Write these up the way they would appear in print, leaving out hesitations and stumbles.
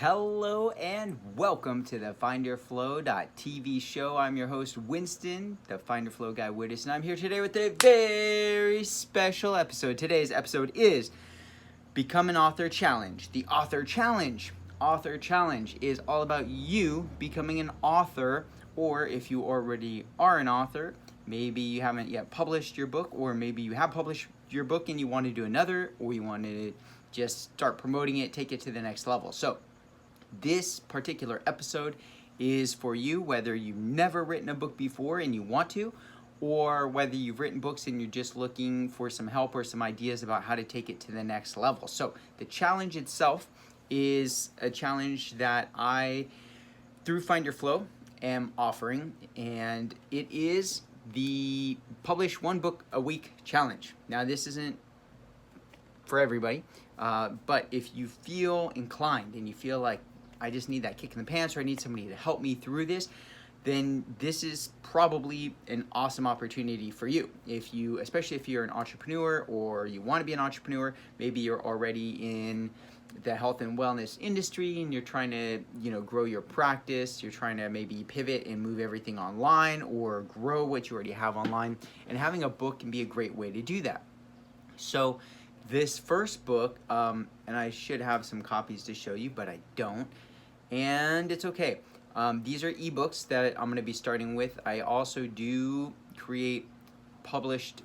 Hello and welcome to the FindYourFlow.tv show. I'm your host, Winston, the Find Your Flow Guy Wittes, and I'm here today with a very special episode. Today's episode is Become an Author Challenge. The Author Challenge. Author Challenge is all about you becoming an author, or if you already are an author, maybe you haven't yet published your book, or maybe you have published your book and you want to do another, or you want to just start promoting it, take it to the next level. So this particular episode is for you, whether you've never written a book before and you want to, or whether you've written books and you're just looking for some help or some ideas about how to take it to the next level. So the challenge itself is a challenge that I, through Find Your Flow, am offering, and it is the Publish One Book a Week challenge. Now, this isn't for everybody, but if you feel inclined and you feel like I just need that kick in the pants, or I need somebody to help me through this, then this is probably an awesome opportunity for you. If you, especially if you're an entrepreneur or you want to be an entrepreneur, maybe you're already in the health and wellness industry and you're trying to, grow your practice, you're trying to maybe pivot and move everything online or grow what you already have online, and having a book can be a great way to do that. So this first book, and I should have some copies to show you, but I don't, and it's okay. These are ebooks that I'm going to be starting with. I also do create published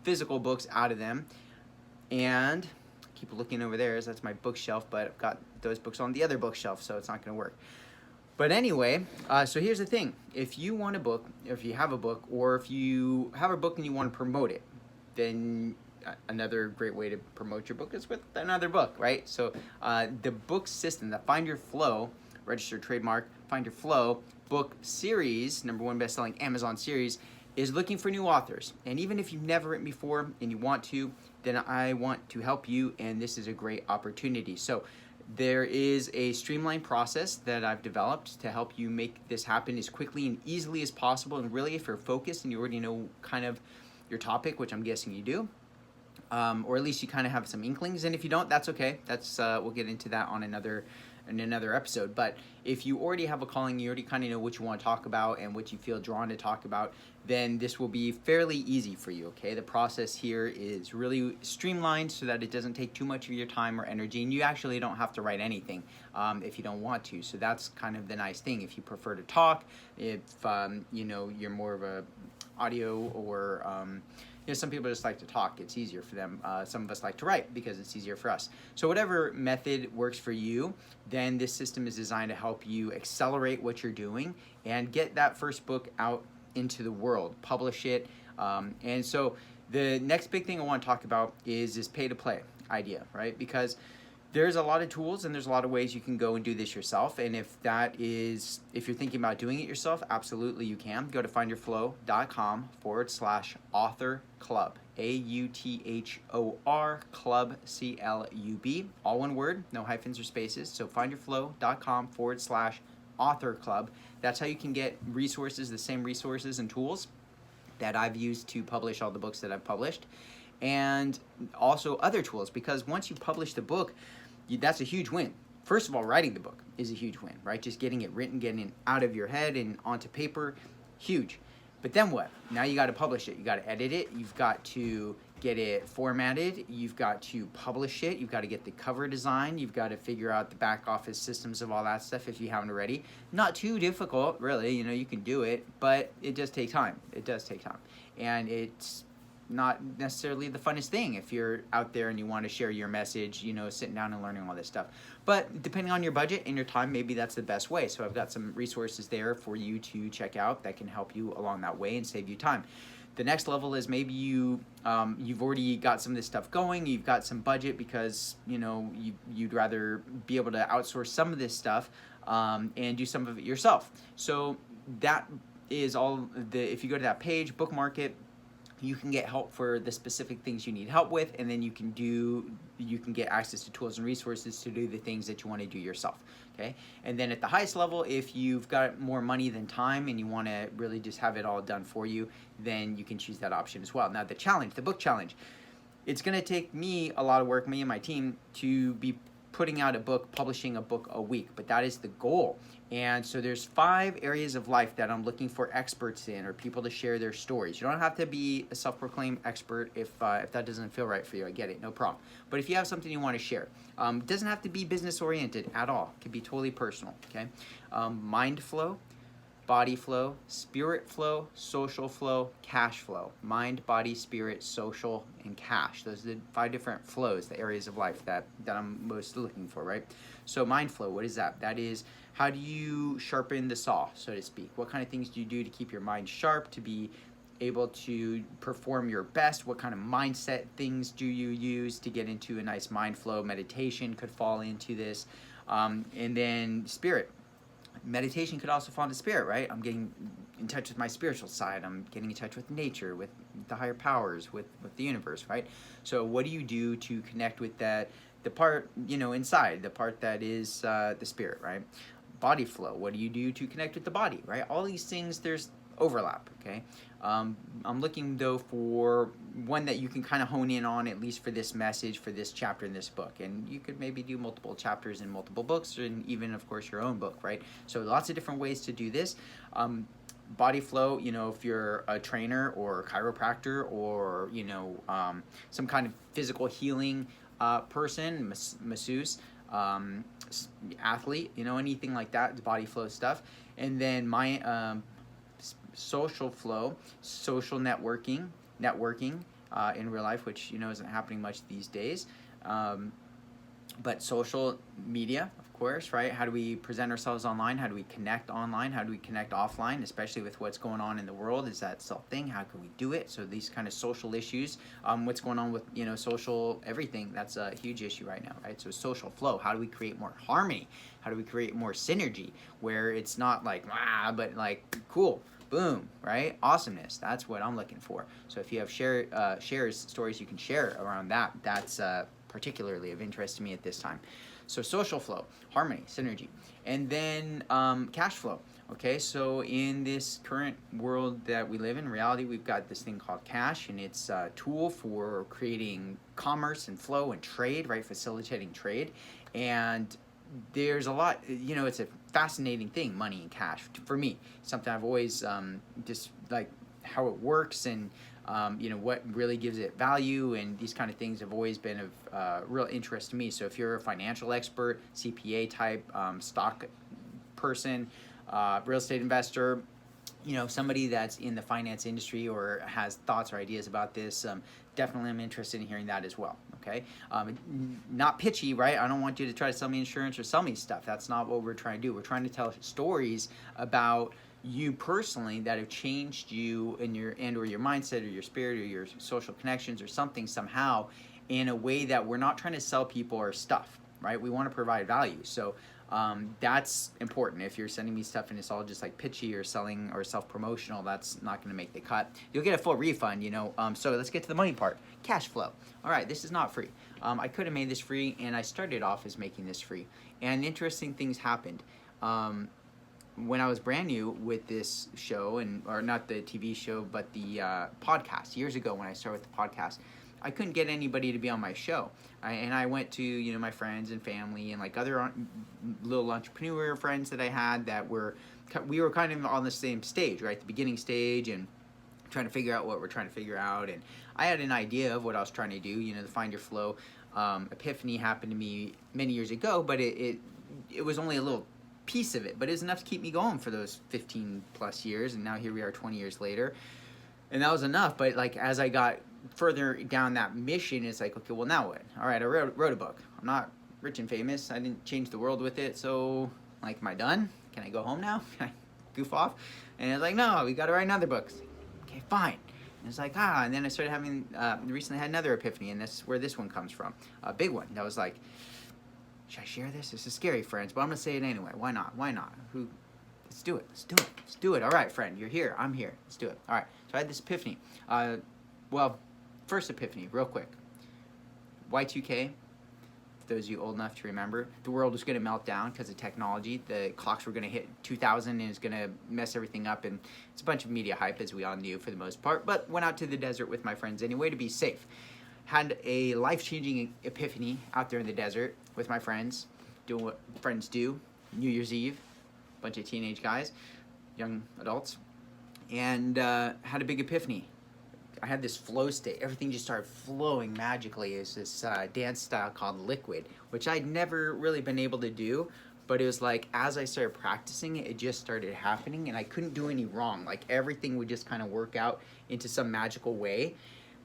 physical books out of them, and keep looking over there, that's my bookshelf, but I've got those books on the other bookshelf, so it's not going to work. But anyway, so here's the thing. If you want a book, if you have a book, or if you have a book and you want to promote it, then another great way to promote your book is with another book, right? So the book system, the Find Your Flow, registered trademark, Find Your Flow book series, #1 best-selling Amazon series, is looking for new authors. And even if you've never written before and you want to, then I want to help you, and this is a great opportunity. So there is a streamlined process that I've developed to help you make this happen as quickly and easily as possible. And really, if you're focused and you already know kind of your topic, which I'm guessing you do, or at least you kind of have some inklings, and if you don't, that's okay. That's we'll get into that on another episode. But if you already have a calling, you already kind of know what you want to talk about and what you feel drawn to talk about, then this will be fairly easy for you, okay? The process here is really streamlined so that it doesn't take too much of your time or energy, and you actually don't have to write anything if you don't want to. So that's kind of the nice thing. If you prefer to talk, if you're more of a audio, or some people just like to talk. It's easier for them. Some of us like to write because it's easier for us. So whatever method works for you, then this system is designed to help you accelerate what you're doing and get that first book out into the world, publish it. And so the next big thing I want to talk about is this pay-to-play idea, right? Because there's a lot of tools and there's a lot of ways you can go and do this yourself. And if you're thinking about doing it yourself, absolutely you can. Go to findyourflow.com/author club, AUTHOR club, CLUB, all one word, no hyphens or spaces. So findyourflow.com/author club. That's how you can get resources, the same resources and tools that I've used to publish all the books that I've published, and also other tools, because once you publish the book, that's a huge win. First of all, writing the book is a huge win, right? Just getting it written, getting it out of your head and onto paper, huge. But then what? Now you got to publish it. You got to edit it. You've got to get it formatted. You've got to publish it. You've got to get the cover design. You've got to figure out the back office systems of all that stuff if you haven't already. Not too difficult, really. You can do it, but it does take time. It does take time. And it's not necessarily the funnest thing if you're out there and you want to share your message, sitting down and learning all this stuff. But depending on your budget and your time, maybe that's the best way. So I've got some resources there for you to check out that can help you along that way and save you time. The next level is maybe you've already got some of this stuff going. You've got some budget because you'd rather be able to outsource some of this stuff and do some of it yourself. So that is all. If you go to that page, bookmark it. You can get help for the specific things you need help with, and then you can get access to tools and resources to do the things that you want to do yourself. Okay, and then at the highest level, if you've got more money than time and you want to really just have it all done for you, then you can choose that option as well. Now the book challenge, it's going to take me a lot of work, me and my team, to be putting out publishing a book a week, but that is the goal. And so there's 5 areas of life that I'm looking for experts in, or people to share their stories. You don't have to be a self-proclaimed expert if that doesn't feel right for you. I get it, no problem. But if you have something you want to share, it doesn't have to be business-oriented at all. It could be totally personal, okay? Mind flow, body flow, spirit flow, social flow, cash flow. Mind, body, spirit, social, and cash. Those are the 5 different flows, the areas of life that I'm most looking for, right? So mind flow, what is that? That is, how do you sharpen the saw, so to speak? What kind of things do you do to keep your mind sharp, to be able to perform your best? What kind of mindset things do you use to get into a nice mind flow? Meditation could fall into this. And then spirit. Meditation could also fall into spirit, right? I'm getting in touch with my spiritual side. I'm getting in touch with nature, with the higher powers, with the universe, right? So what do you do to connect with the part, inside, the part that is the spirit, right? Body flow. What do you do to connect with the body, right? All these things, there's overlap, okay? I'm looking, though, for one that you can kind of hone in on, at least for this message, for this chapter in this book. And you could maybe do multiple chapters in multiple books, and even, of course, your own book, right? So lots of different ways to do this. Body flow, if you're a trainer or a chiropractor or, some kind of physical healing person, masseuse, athlete, anything like that, body flow stuff. And then my social flow, social networking in real life, which isn't happening much these days, but social media, of course, right? How do we present ourselves online? How do we connect online? How do we connect offline, especially with what's going on in the world? Is that self-thing? How can we do it? So these kind of social issues, what's going on with social everything, that's a huge issue right now, right? So social flow, how do we create more harmony? How do we create more synergy where it's not like but like cool, boom, right? Awesomeness. That's what I'm looking for. So if you have shares, stories you can share around that, that's particularly of interest to me at this time. So social flow, harmony, synergy. And then cash flow. Okay, so in this current world that we live in, reality, we've got this thing called cash, and it's a tool for creating commerce and flow and trade, right? Facilitating trade. And there's a lot, it's a fascinating thing, money and cash, for me. Something I've always just like how it works and what really gives it value, and these kind of things have always been of real interest to me. So if you're a financial expert, CPA type, stock person, real estate investor, somebody that's in the finance industry or has thoughts or ideas about this, definitely I'm interested in hearing that as well, okay? Not pitchy, right? I don't want you to try to sell me insurance or sell me stuff. That's not what we're trying to do. We're trying to tell stories about you personally that have changed you in your or your mindset or your spirit or your social connections or something somehow, in a way that we're not trying to sell people or stuff, right? We want to provide value. So that's important. If you're sending me stuff and it's all just like pitchy or selling or self-promotional, that's not going to make the cut. You'll get a full refund, So let's get to the money part. Cash flow. All right, this is not free. I could have made this free, and I started off as making this free. And interesting things happened. When I was brand new with this show, or not the TV show, but the podcast, years ago when I started with the podcast, I couldn't get anybody to be on my show. And I went to, my friends and family and like other little entrepreneur friends that I had that we were kind of on the same stage, right? The beginning stage, and trying to figure out what we're trying to figure out. And I had an idea of what I was trying to do, the Find Your Flow epiphany happened to me many years ago, but it was only a little piece of it, but it was enough to keep me going for those 15 plus years. And now here we are 20 years later. And that was enough. But like as I got further down that mission, it's like, okay, well now what? All right, I wrote a book. I'm not rich and famous. I didn't change the world with it. So like, am I done? Can I go home now? Can I goof off? And it's like, no, we got to write another book. Okay, fine. And it's like, and then I started having, recently had another epiphany, and that's where this one comes from. A big one. That was like, should I share this? This is scary, friends, but I'm going to say it anyway. Why not? Why not? Let's do it. Let's do it. Let's do it. All right, friend, you're here. I'm here. Let's do it. All right. So I had this epiphany. First epiphany, real quick. Y2K, for those of you old enough to remember, the world was going to melt down because of technology. The clocks were going to hit 2000 and it's going to mess everything up. And it's a bunch of media hype, as we all knew for the most part. But went out to the desert with my friends anyway to be safe. Had a life-changing epiphany out there in the desert with my friends, doing what friends do, New Year's Eve. Bunch of teenage guys, young adults, and had a big epiphany. I had this flow state. Everything just started flowing magically. It's this dance style called Liquid, which I'd never really been able to do, but it was like as I started practicing it, it just started happening, and I couldn't do any wrong. Like everything would just kind of work out into some magical way,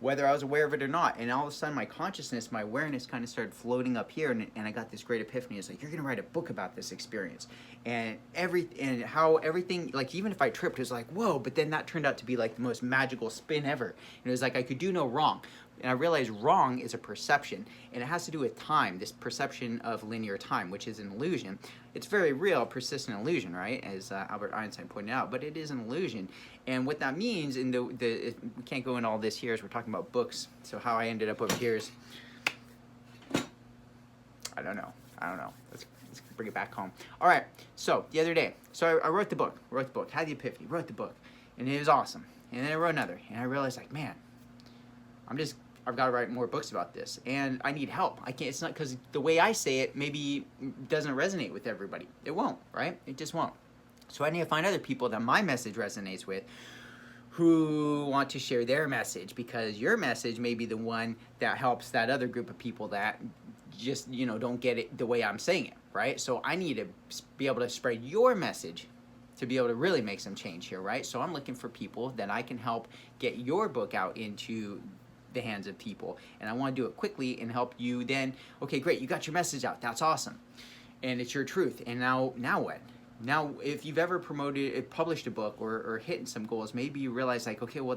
whether I was aware of it or not. And all of a sudden my consciousness, my awareness kind of started floating up here, and I got this great epiphany. It's like, you're gonna write a book about this experience. And how everything, like even if I tripped, it was like, whoa, but then that turned out to be like the most magical spin ever. And it was like I could do no wrong. And I realized wrong is a perception, and it has to do with time, this perception of linear time, which is an illusion. It's very real, persistent illusion, right, as Albert Einstein pointed out, but it is an illusion. And what that means, and we can't go into all this here as we're talking about books, so how I ended up over here is, I don't know. Let's bring it back home. All right, so the other day, I wrote the book, had the epiphany, wrote the book, and it was awesome. And then I wrote another, and I realized, like, man, I've got to write more books about this, and I need help. I can't. It's not because the way I say it maybe doesn't resonate with everybody. It won't, right? It just won't. So I need to find other people that my message resonates with, who want to share their message, because your message may be the one that helps that other group of people that just, don't get it the way I'm saying it, right? So I need to be able to spread your message to be able to really make some change here, right? So I'm looking for people that I can help get your book out into the hands of people, and I want to do it quickly and help you then. Okay, great, you got your message out, that's awesome, and it's your truth, and now what? Now if you've ever published a book or hit some goals, maybe you realize like, okay, well,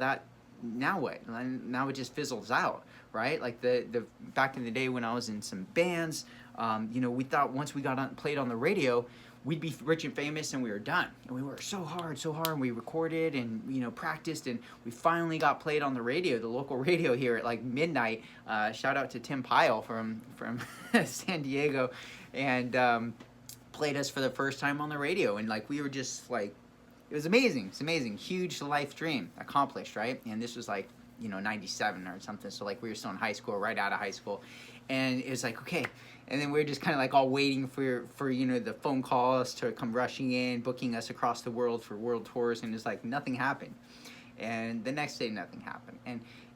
now what? Now it just fizzles out, right? Like the back in the day when I was in some bands, we thought once we played on the radio, we'd be rich and famous and we were done. And we worked so hard, and we recorded and, practiced, and we finally got played on the radio, the local radio here at like midnight. Shout out to Tim Pyle from San Diego, and played us for the first time on the radio. And like, we were just like, it was amazing. It's amazing. Huge life dream accomplished, right? And this was like, 97 or something. So like we were still in high school, right out of high school. And it was like, okay. And then we were just kind of like all waiting for the phone calls to come rushing in, booking us across the world for world tours. And it's like nothing happened. And the next day, nothing happened.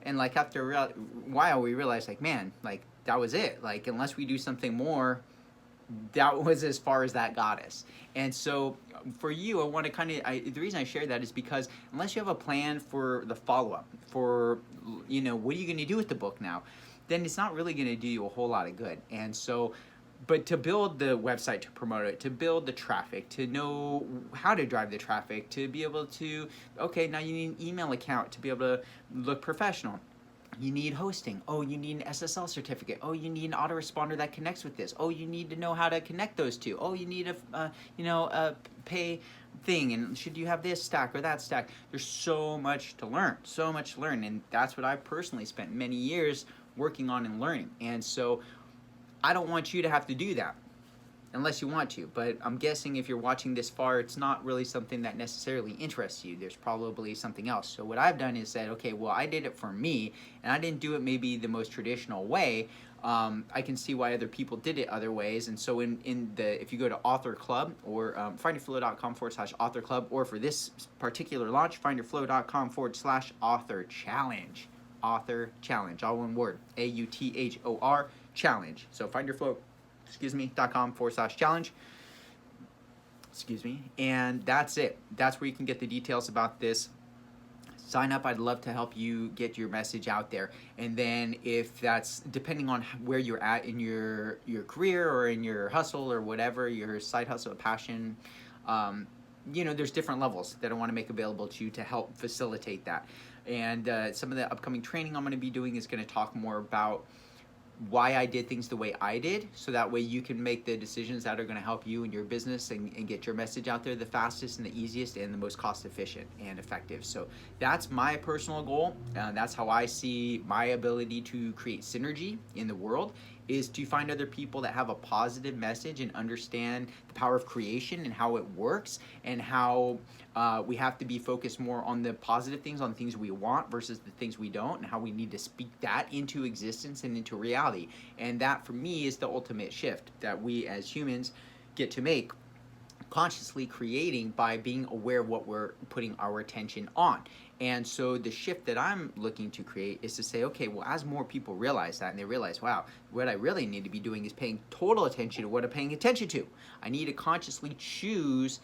And like after a while, we realized like, man, like that was it. Like unless we do something more, that was as far as that got us. And so for you, I want to the reason I share that is because unless you have a plan for the follow-up, for, what are you going to do with the book now, then it's not really going to do you a whole lot of good. And so, but to build the website, to promote it, to build the traffic, to know how to drive the traffic, to be able to, okay, now you need an email account to be able to look professional. You need hosting. Oh, you need an SSL certificate. Oh, you need an autoresponder that connects with this. Oh, you need to know how to connect those two. Oh, you need a pay thing. And should you have this stack or that stack? There's so much to learn. And that's what I've personally spent many years working on and learning. And so I don't want you to have to do that unless you want to. But I'm guessing if you're watching this far, it's not really something that necessarily interests you. There's probably something else. So what I've done is said, okay, well, I did it for me, and I didn't do it maybe the most traditional way. I can see why other people did it other ways. And so if you go to Author Club or findyourflow.com/Author Club, or for this particular launch, findyourflow.com/Author Challenge. Author Challenge, all one word, AUTHOR Challenge. So findyourflow.com/challenge. And that's it. That's where you can get the details about this sign up. I'd love to help you get your message out there. And then if that's depending on where you're at in your career or in your hustle or whatever, your side hustle, passion, there's different levels that I want to make available to you to help facilitate that. And some of the upcoming training I'm going to be doing is going to talk more about why I did things the way I did, so that way you can make the decisions that are going to help you in your business and get your message out there the fastest and the easiest and the most cost efficient and effective. So that's my personal goal. That's how I see my ability to create synergy in the world, is to find other people that have a positive message and understand the power of creation and how it works, and how we have to be focused more on the positive things, on things we want versus the things we don't, and how we need to speak that into existence and into reality. And that for me is the ultimate shift that we as humans get to make, consciously creating by being aware of what we're putting our attention on. And so the shift that I'm looking to create is to say, okay, well, as more people realize that, and they realize, wow, what I really need to be doing is paying total attention to what I'm paying attention to. I need to consciously choose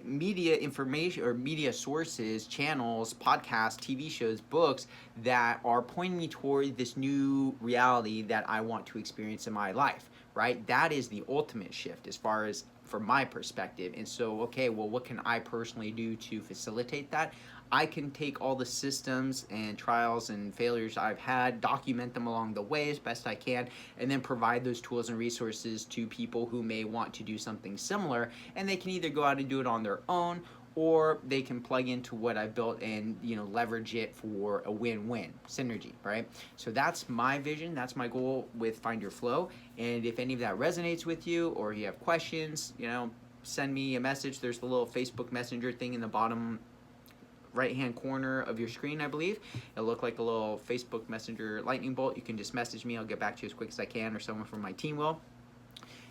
media information or media sources, channels, podcasts, TV shows, books that are pointing me toward this new reality that I want to experience in my life, right? That is the ultimate shift as far as from my perspective. And so, okay, well, what can I personally do to facilitate that? I can take all the systems and trials and failures I've had, document them along the way as best I can, and then provide those tools and resources to people who may want to do something similar. And they can either go out and do it on their own, or they can plug into what I've built and leverage it for a win-win synergy, right? So that's my vision, that's my goal with Find Your Flow. And if any of that resonates with you, or you have questions, send me a message. There's the little Facebook Messenger thing in the bottom right-hand corner of your screen, I believe. It'll look like a little Facebook Messenger lightning bolt. You can just message me. I'll get back to you as quick as I can, or someone from my team will.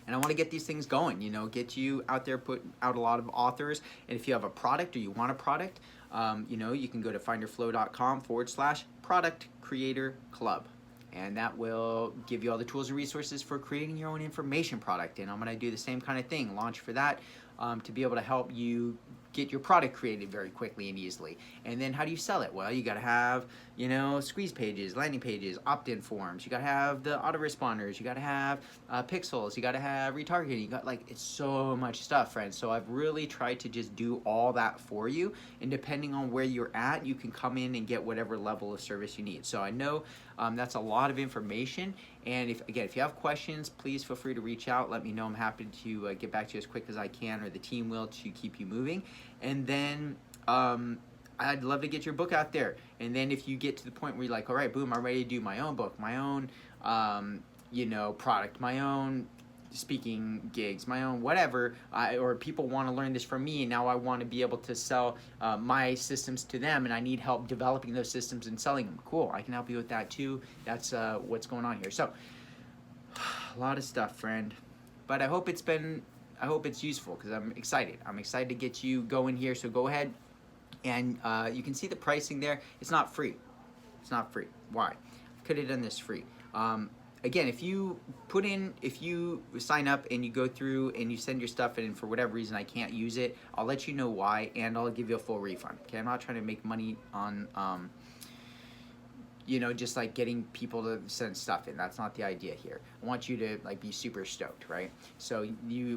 And I want to get these things going, get you out there, put out a lot of authors. And if you have a product or you want a product, you can go to findyourflow.com/product creator club. And that will give you all the tools and resources for creating your own information product. And I'm going to do the same kind of thing, launch for that, to be able to help you get your product created very quickly and easily. And then how do you sell it? Well, you got to have, squeeze pages, landing pages, opt-in forms. You got to have the autoresponders. You got to have pixels. You got to have retargeting. You got it's so much stuff, friends. So I've really tried to just do all that for you. And depending on where you're at, you can come in and get whatever level of service you need. So I know that's a lot of information. And if you have questions, please feel free to reach out. Let me know. I'm happy to get back to you as quick as I can, or the team will, to keep you moving. And then I'd love to get your book out there. And then if you get to the point where you're like, all right, boom, I'm ready to do my own book, my own, product, my own speaking gigs, my own whatever, or people want to learn this from me, and now I want to be able to sell my systems to them, and I need help developing those systems and selling them. Cool, I can help you with that too. That's what's going on here. So a lot of stuff, friend, but I hope it's useful, because I'm excited to get you going here. So go ahead, and you can see the pricing there. It's not free. Why? Could have done this free. Again, if you sign up and you go through and you send your stuff in, and for whatever reason I can't use it, I'll let you know why, and I'll give you a full refund. Okay, I'm not trying to make money on just getting people to send stuff in. That's not the idea here. I want you to be super stoked, right? So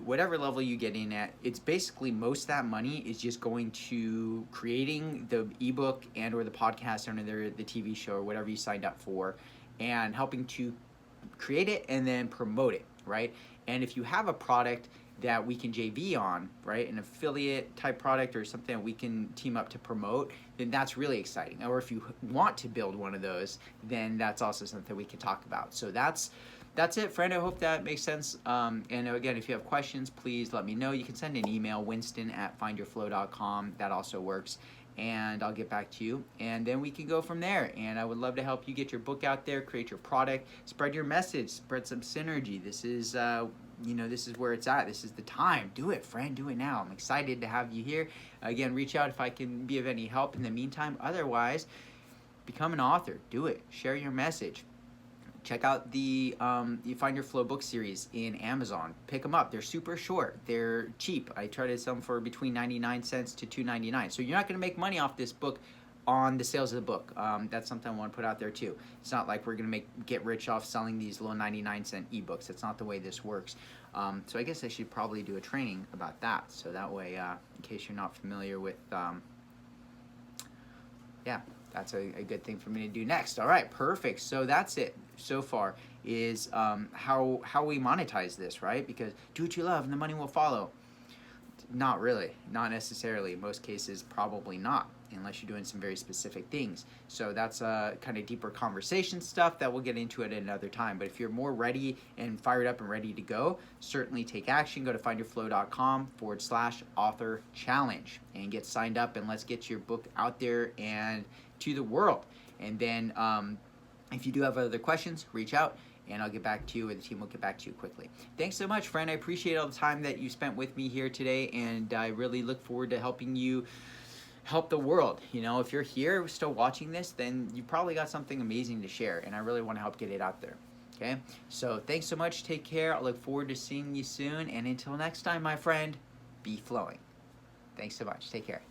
whatever level you get in at, it's basically most of that money is just going to creating the ebook and or the podcast and or the TV show or whatever you signed up for, and helping to create it and then promote it, right? And if you have a product that we can JV on, right, an affiliate type product or something that we can team up to promote, then that's really exciting. Or if you want to build one of those, then that's also something we can talk about. So that's it, friend. I hope that makes sense. And again, if you have questions, please let me know. You can send an email, winston@findyourflow.com. That also works. And I'll get back to you, and then we can go from there. And I would love to help you get your book out there, create your product, spread your message, spread some synergy. This is this is where it's at. This is the time. Do it, friend. Do it now. I'm excited to have you here. Again, reach out if I can be of any help in the meantime. Otherwise, become an author. Do it. Share your message. check out the you Find Your Flow book series in Amazon. Pick them up. They're super short. They're cheap. I try to sell them for between 99 cents to $2.99. So you're not going to make money off this book on the sales of the book. That's something I want to put out there too. It's not like we're going to get rich off selling these low 99-cent ebooks. That's not the way this works. So I guess I should probably do a training about that. So that way, in case you're not familiar with, yeah, that's a good thing for me to do next. All right, perfect. So that's it so far is how we monetize this, right? Because do what you love and the money will follow. Not really, not necessarily. In most cases, probably not, unless you're doing some very specific things. So that's kind of deeper conversation stuff that we'll get into at another time. But if you're more ready and fired up and ready to go, certainly take action. Go to findyourflow.com/author challenge and get signed up, and let's get your book out there and to the world. And then if you do have other questions, reach out and I'll get back to you, or the team will get back to you quickly. Thanks so much, friend. I appreciate all the time that you spent with me here today, and I really look forward to helping you help the world. You know, if you're here still watching this, then you probably got something amazing to share, and I really want to help get it out there. Okay? So thanks so much. Take care. I look forward to seeing you soon, and until next time, my friend, be flowing. Thanks so much. Take care.